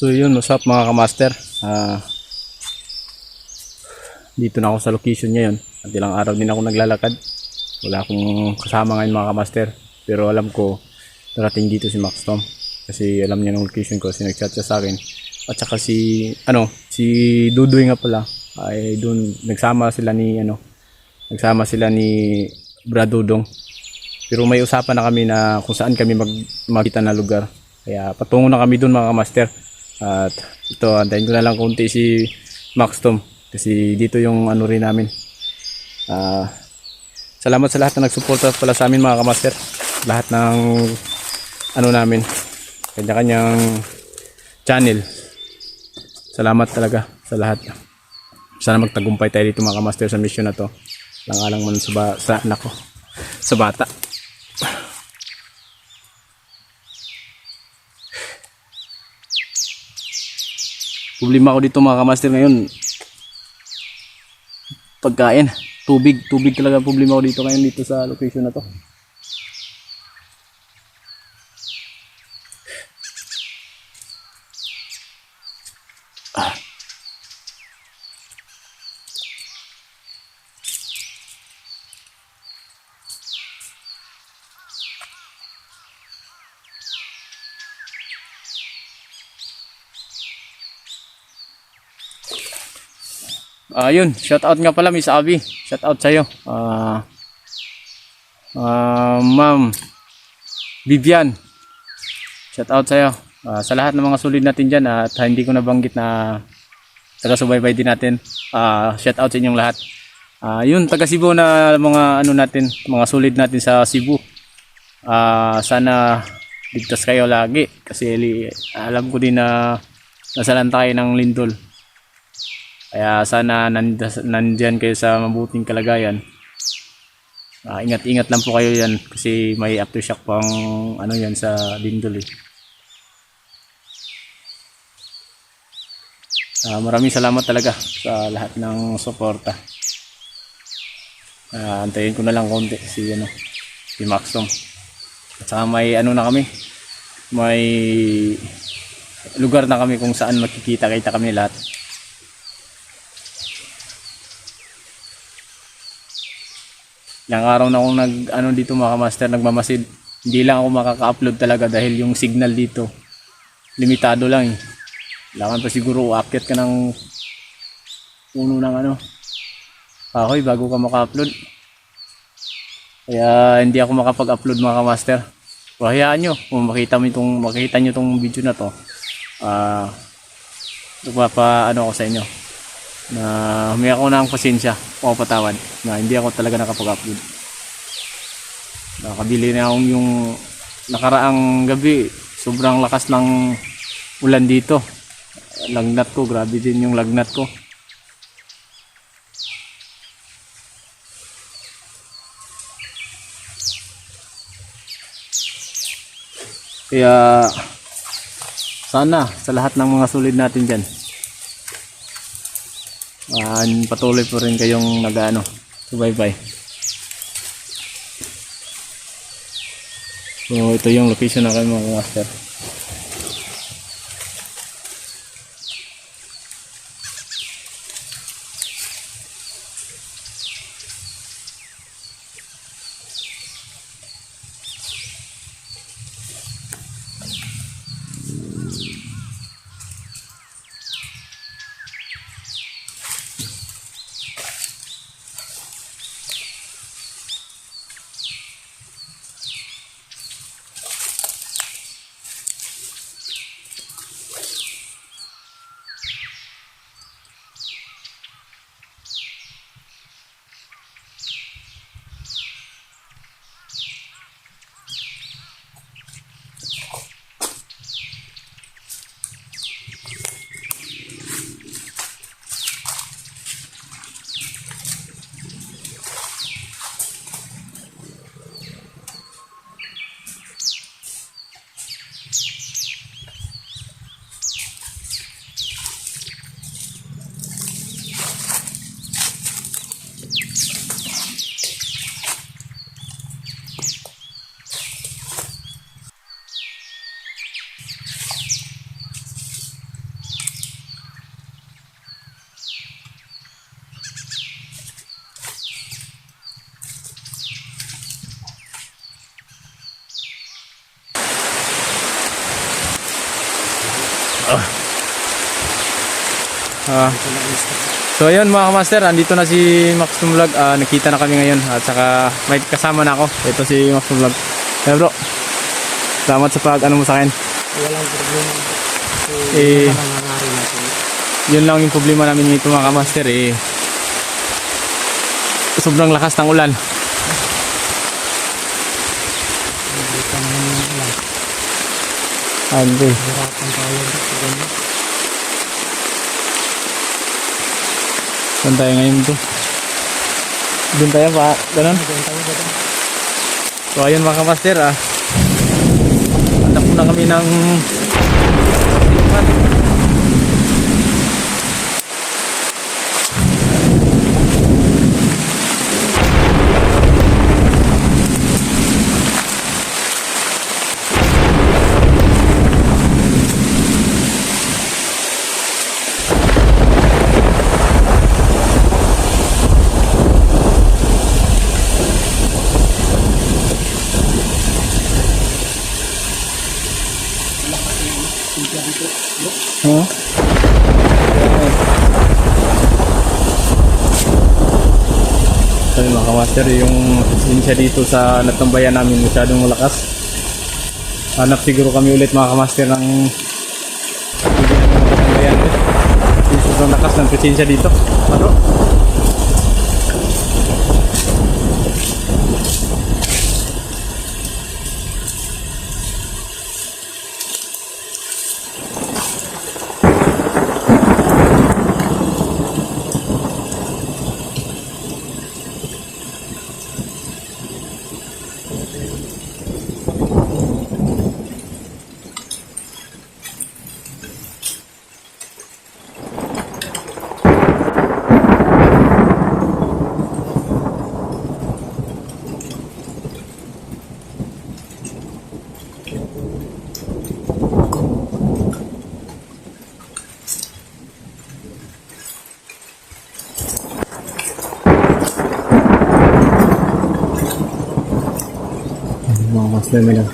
So yun, usap mga kamaster. Dito na ako sa location ngayon. At ilang araw din ako naglalakad. Wala akong kasama ngayon mga kamaster. Pero alam ko, darating dito si Maxtom. Kasi alam niya ng location ko, kasi nag-chat siya sa akin. At saka si Dudoy nga pala, ay doon nagsama sila ni Brad Dudong. Pero may usapan na kami na kung saan kami magkita na lugar. Kaya patungo na kami doon mga kamaster. At ito, antayin ko na lang konti si Maxtom. Kasi dito yung ano rin namin. Salamat sa lahat na nagsuporta pala sa amin mga kamaster. Lahat ng ano namin, kanya-kanyang channel. Salamat talaga sa lahat. Sana magtagumpay tayo dito mga kamaster sa mission na to. Lang-alang man sa anak ko, sa bata. Problema ko dito mga kamaster ngayon, pagkain, tubig talaga problema ko dito ngayon dito sa location na to. Yun, shout out nga pala Miss Abby. Shout out sa iyo. Ma'am Vivian. Shout out sa iyo. Sa lahat ng mga solid natin diyan at hindi ko nabanggit na taga-subaybay din natin. Shout out sa inyong lahat. Yun, taga Cebu na mga ano natin, mga solid natin sa Cebu. Sana ligtas kayo lagi kasi alam ko din na nasalanta kayo ng lindol. Kaya sana nandiyan kayo sa mabuting kalagayan. Ingat-ingat lang po kayo yan kasi may aftershock pang ano yan sa lindol eh. Maraming salamat talaga sa lahat ng suporta. Antayin ko na lang konti si Maxtom. At saka may ano na kami, may lugar na kami kung saan makikita-kita kami lahat. Ilang araw na akong dito mga kamaster, nagmamasid. Hindi lang ako makaka-upload talaga dahil yung signal dito limitado lang eh. Kailangan pa siguro uakyat ka ng puno ng kahoy bago ka maka-upload. Kaya hindi ako makapag-upload mga kamaster. So, hayaan nyo kung makita nyo tong video na to. Ako sa inyo na humiya ko ng pasensya o patawad na hindi ako talaga nakapag-upload. Nakabili na akong yung nakaraang gabi, sobrang lakas ng ulan dito. Lagnat ko, grabe din yung lagnat ko. Kaya sana sa lahat ng mga solid natin dyan, patuloy po rin kayong subaybay. So ito yung location na kayo mga master. So ayun mga kamaster, andito na si Max Vlog. Nakita na kami ngayon at saka may kasama na ako. Ito si Max Vlog. Hey bro, salamat sa pag-ano mo sa akin. Walang problema. So, nangyari natin. Yun lang yung problema namin dito mga kamaster sobrang lakas ng ulan. Hindi pa naman yung ulan. Ande. Hirapan tayo sa ganyan. Saan tayo ngayon to? Doon tayo pa, ganun? Doon tayo. So ayun mga kamaster hanap na kami ng huh? So mga kamaster, yung sinsya dito sa natambayan namin masyadong malakas. Hanap siguro kami ulit mga kamaster ng natambayan ulit. Yung sobrang lakas ng presensya dito. Ano? Mga master mo lang.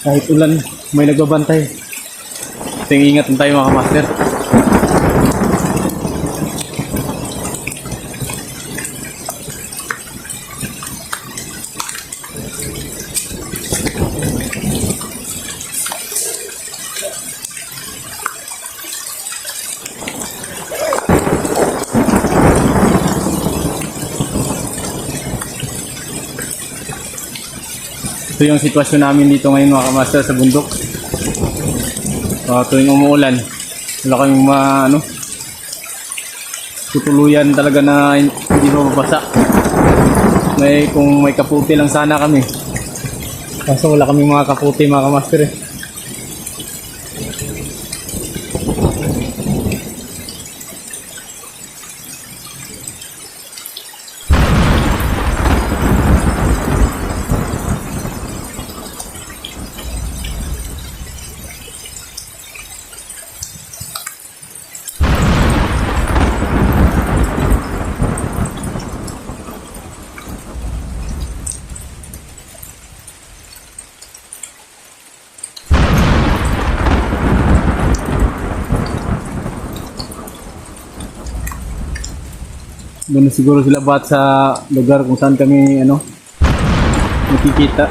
Kahit ulan, may nagbabantay. Ingat tayo mga master. Ito yung sitwasyon namin dito ngayon mga kamaster sa bundok. Tuwing umuulan, wala kayong tutuluyan talaga na hindi mababasa. Kung may kaputi lang sana kami. Kaso wala kaming mga kaputi mga kamaster Doon siguro sila bat sa lugar kung saan kami nakikita.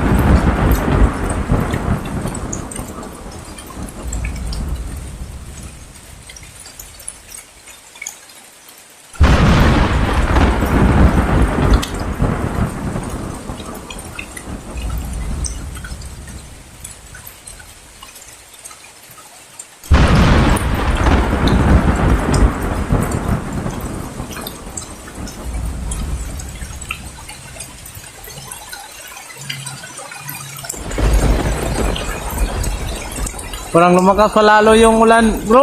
Parang lumakas pa lalo yung ulan, bro.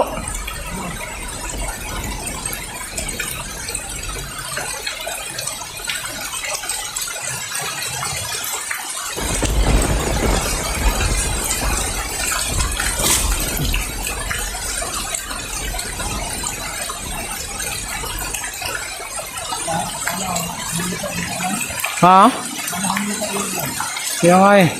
Ha? Kaya nga eh.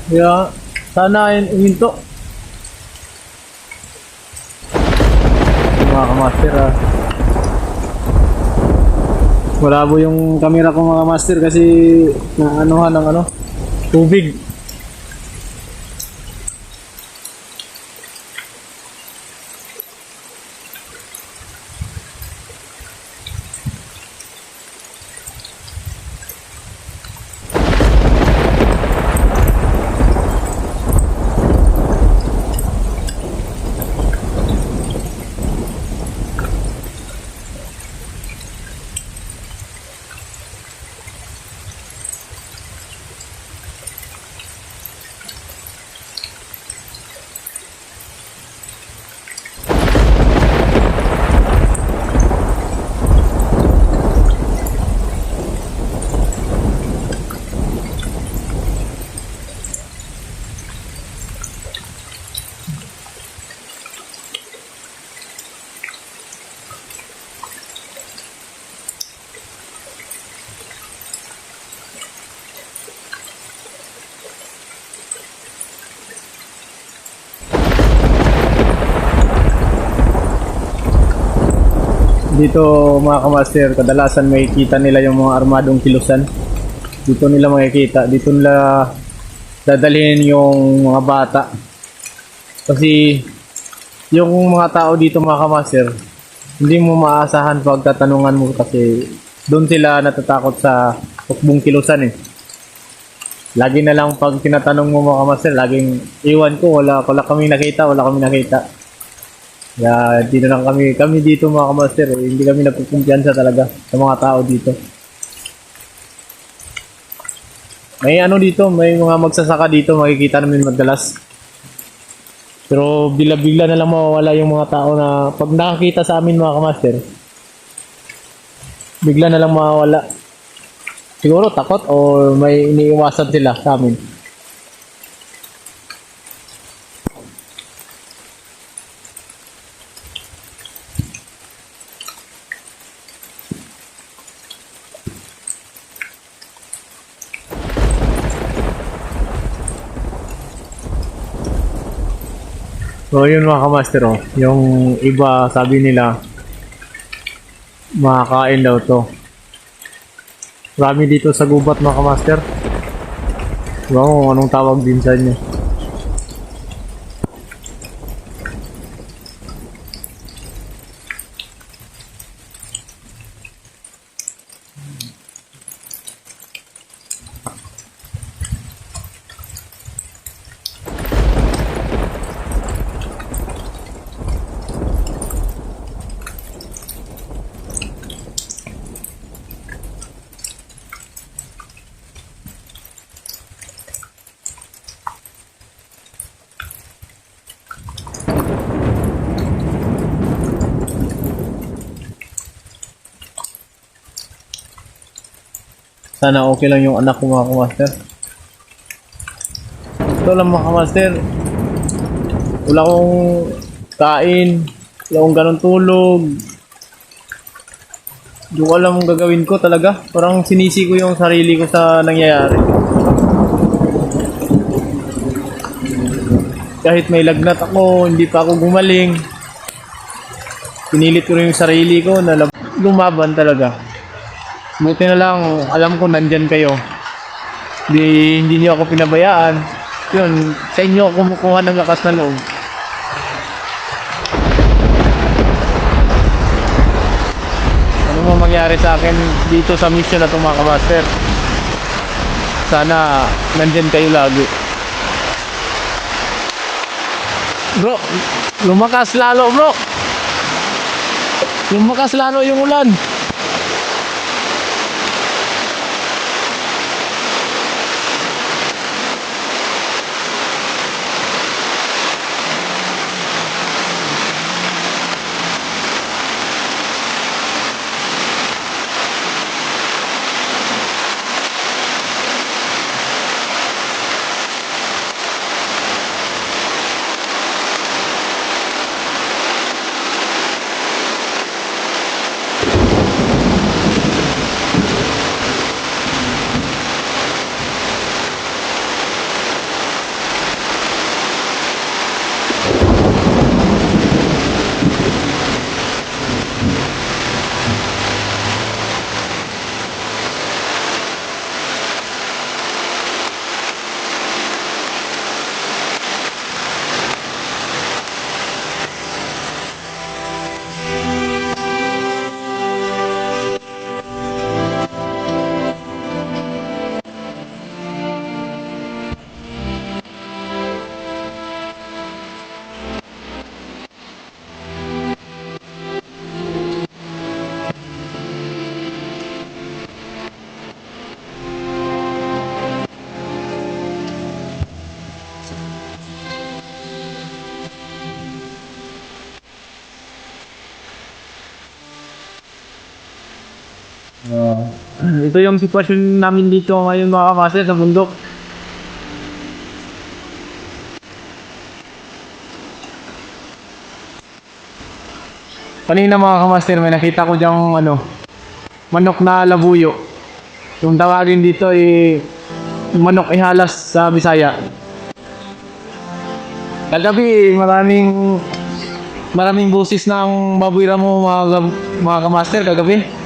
Kaya sana ininto. Mga kamaster ah. Malabo yung camera ko mga master kasi naanuhan ng ano, tubig. Dito mga kamaster, kadalasan makikita nila yung mga armadong kilusan. Dito nila makikita, dito nila dadalhin yung mga bata. Kasi yung mga tao dito mga kamaster, hindi mo maasahan pagtatanungan mo kasi doon sila natatakot sa tukbong kilusan eh. Lagi na lang pag tinatanong mo mga kamaster, laging iwan ko, wala kami nakita. Kaya hindi na lang kami dito mga kamaster, eh, hindi kami nagkukumpiyansa talaga sa mga tao dito. May ano dito, may mga magsasaka dito, makikita namin madalas. Pero bigla-bigla na lang mawawala yung mga tao na pag nakakita sa amin mga kamaster, bigla na lang mawawala. Siguro takot o may iniiwasan sila sa amin. So yun mga kamaster, oh. Yung iba sabi nila makakain daw to. Marami dito sa gubat mga kamaster. Diba kung anong tawag din sa inyo? Sana okay lang yung anak ko mga kamaster. Ito lang mga kamaster. Wala akong kain. Wala akong ganong tulog. Hindi ko alam ang gagawin ko talaga. Parang sinisi ko yung sarili ko sa nangyayari. Kahit may lagnat ako, hindi pa ako gumaling. Pinilit ko rin yung sarili ko na lumaban talaga. Buti na lang, alam ko nandyan kayo. Hindi niyo ako pinabayaan. Yun, sa inyo ako kumukuha ng lakas na loob. Ano mo mangyari sa akin dito sa mission na ito mga kamaster? Sana nandyan kayo lagi. Bro, lumakas lalo bro. Lumakas lalo yung ulan. Ito yung sitwasyon namin dito ngayon mga kamaster sa bundok. Kanina mga kamaster may nakita ko diyang manok na labuyo. Yung tawagin dito ay manok ihalas sa Bisaya. Kagabi maraming busis ng babuy mo mga kamaster kagabi.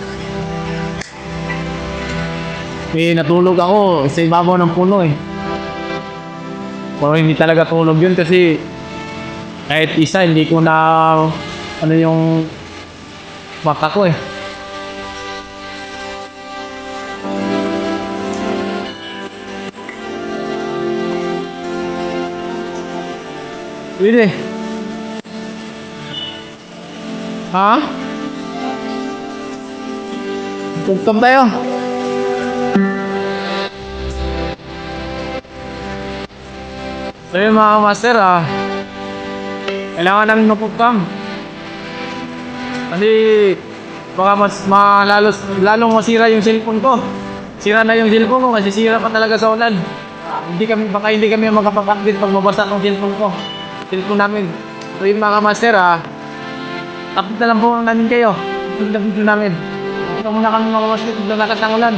Natulog ako sa ibabaw ng puno eh. Pero hindi talaga tulog yun kasi kahit isa hindi ko na yung mata ko eh. Pwede. Ha? Tugtog tayo. So yun mga master kailangan namin mapugkam. Kasi baka lalong masira yung cellphone ko. Sira na yung cellphone ko kasi sira pa talaga sa ulan. Baka hindi kami makapag-update pag mabasa ng cellphone namin. So yun mga master update na lang po namin kayo. Update namin. Ito muna kami mga master kung lakas ng ulan.